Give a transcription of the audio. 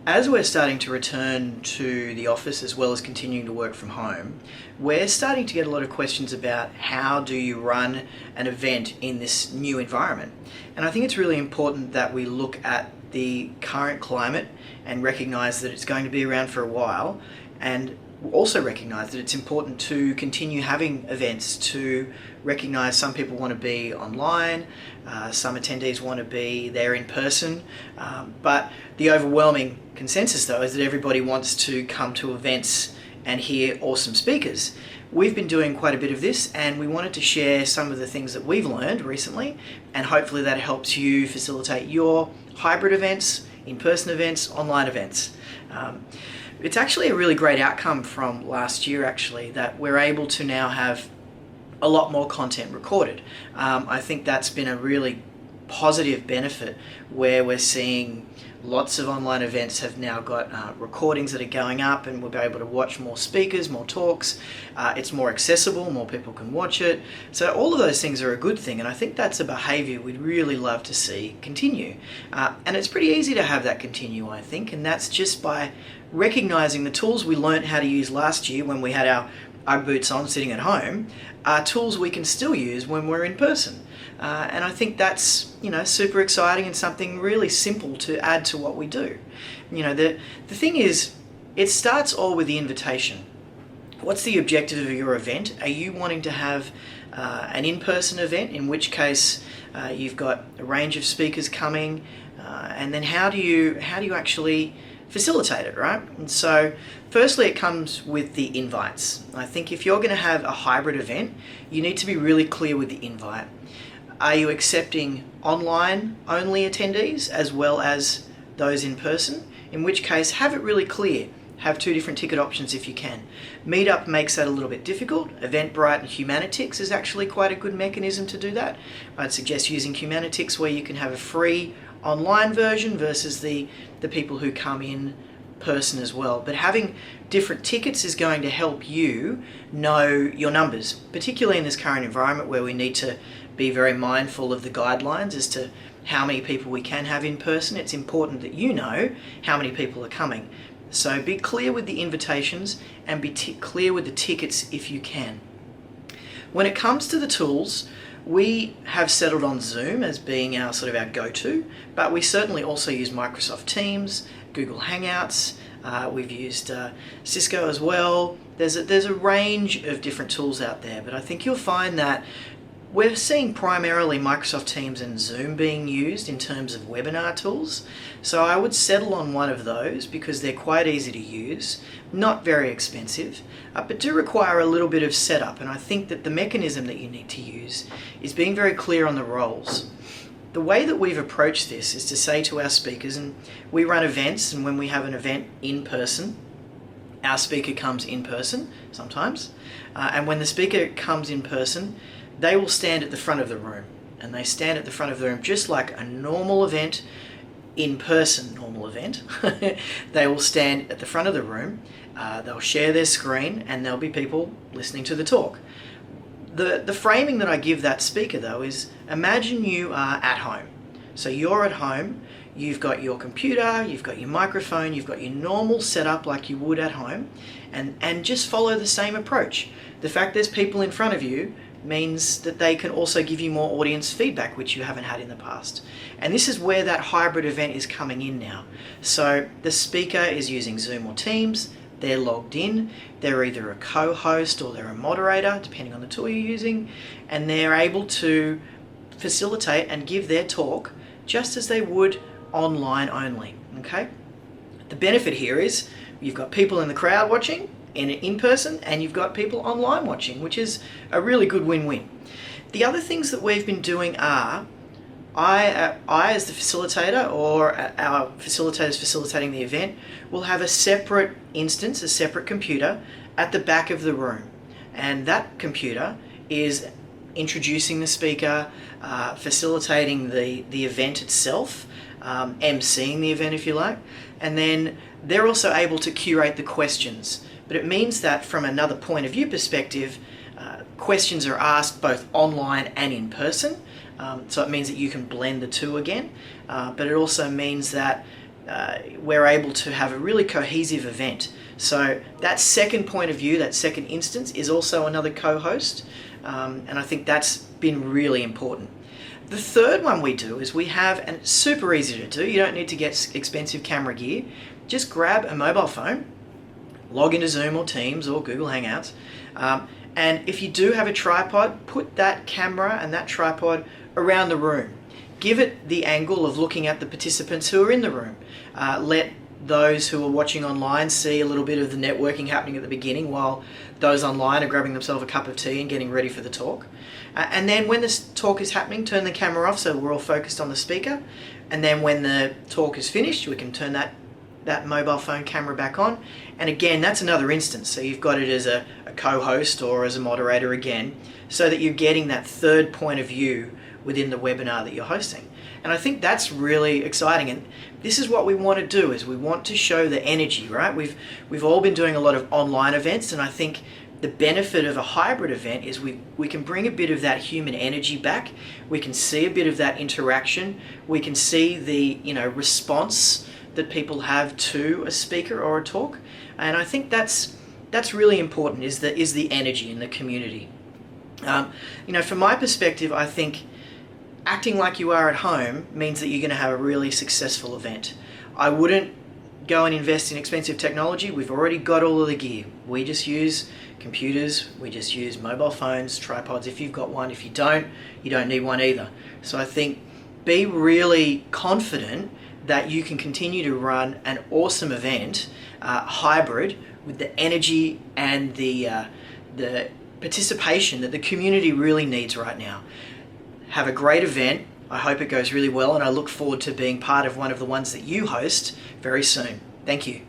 As we're starting to return to the office as well as continuing to work from home, we're starting to get a lot of questions about how do you run an event in this new environment. And I think it's really important that we look at the current climate and recognise that it's going to be around for a while, and also recognise that it's important to continue having events, to recognise some people want to be online, some attendees want to be there in person, but the overwhelming consensus though is that everybody wants to come to events and hear awesome speakers. We've been doing quite a bit of this, and we wanted to share some of the things that we've learned recently, and hopefully that helps you facilitate your hybrid events, in-person events, online events. It's actually a really great outcome from last year, actually, that we're able to now have a lot more content recorded. I think that's been a really positive benefit, where we're seeing lots of online events have now got recordings that are going up, and we'll be able to watch more speakers, more talks. It's more accessible, more people can watch it. So all of those things are a good thing, and I think that's a behaviour we'd really love to see continue. And it's pretty easy to have that continue, I think, and that's just by recognising the tools we learnt how to use last year when we had our boots on sitting at home are tools we can still use when we're in person. And I think that's, super exciting and something really simple to add to what we do. The thing is, it starts all with the invitation. What's the objective of your event? Are you wanting to have an in-person event, in which case you've got a range of speakers coming, and then how do you actually facilitate it, right? And so firstly, it comes with the invites. I think if you're going to have a hybrid event, you need to be really clear with the invite. Are you accepting online only attendees as well as those in person? In which case, have it really clear. Have two different ticket options if you can. Meetup makes that a little bit difficult. Eventbrite and Humanitix is actually quite a good mechanism to do that. I'd suggest using Humanitix, where you can have a free online version versus the people who come in person as well. But having different tickets is going to help you know your numbers, particularly in this current environment where we need to be very mindful of the guidelines as to how many people we can have in person. It's important that you know how many people are coming. So be clear with the invitations and be clear with the tickets if you can. When it comes to the tools, we have settled on Zoom as being our go-to, but we certainly also use Microsoft Teams, Google Hangouts, we've used Cisco as well. There's a range of different tools out there, but I think you'll find that we're seeing primarily Microsoft Teams and Zoom being used in terms of webinar tools. So I would settle on one of those because they're quite easy to use, not very expensive, but do require a little bit of setup. And I think that the mechanism that you need to use is being very clear on the roles. The way that we've approached this is to say to our speakers, and we run events, and when we have an event in person, our speaker comes in person sometimes, and when the speaker comes in person, they will stand at the front of the room, and they stand at the front of the room just like a normal event, in-person normal event. They will stand at the front of the room, they'll share their screen, and there'll be people listening to the talk. The framing that I give that speaker though is, imagine you are at home. So you're at home, you've got your computer, you've got your microphone, you've got your normal setup like you would at home, and just follow the same approach. The fact there's people in front of you means that they can also give you more audience feedback, which you haven't had in the past. And this is where that hybrid event is coming in now. So the speaker is using Zoom or Teams, they're logged in, they're either a co-host or they're a moderator, depending on the tool you're using, and they're able to facilitate and give their talk just as they would online only, okay? The benefit here is you've got people in the crowd watching, in person, and you've got people online watching, which is a really good win-win. The other things that we've been doing are, I as the facilitator, or our facilitators facilitating the event, will have a separate instance, a separate computer at the back of the room, and that computer is introducing the speaker, facilitating the event itself, emceeing the event if you like, and then they're also able to curate the questions. But it means that from another point of view perspective, questions are asked both online and in person. So it means that you can blend the two again. But it also means that we're able to have a really cohesive event. So that second point of view, that second instance, is also another co-host, and I think that's been really important. The third one we do is we have, and it's super easy to do, you don't need to get expensive camera gear, just grab a mobile phone, log into Zoom or Teams or Google Hangouts, and if you do have a tripod, put that camera and that tripod around the room. Give it the angle of looking at the participants who are in the room. Let those who are watching online see a little bit of the networking happening at the beginning while those online are grabbing themselves a cup of tea and getting ready for the talk. And then when this talk is happening, turn the camera off so we're all focused on the speaker. And then when the talk is finished, we can turn that mobile phone camera back on. And again, that's another instance. So you've got it as a co-host or as a moderator again, so that you're getting that third point of view within the webinar that you're hosting. And I think that's really exciting. And this is what we want to do, is we want to show the energy, right? We've all been doing a lot of online events, and I think the benefit of a hybrid event is we can bring a bit of that human energy back. We can see a bit of that interaction. We can see the response that people have to a speaker or a talk. And I think that's really important, is the energy in the community. From my perspective, I think acting like you are at home means that you're going to have a really successful event. I wouldn't go and invest in expensive technology. We've already got all of the gear. We just use computers, we just use mobile phones, tripods if you've got one. If you don't need one either. So I think be really confident that you can continue to run an awesome event, hybrid, with the energy and the participation that the community really needs right now. Have a great event. I hope it goes really well, and I look forward to being part of one of the ones that you host very soon. Thank you.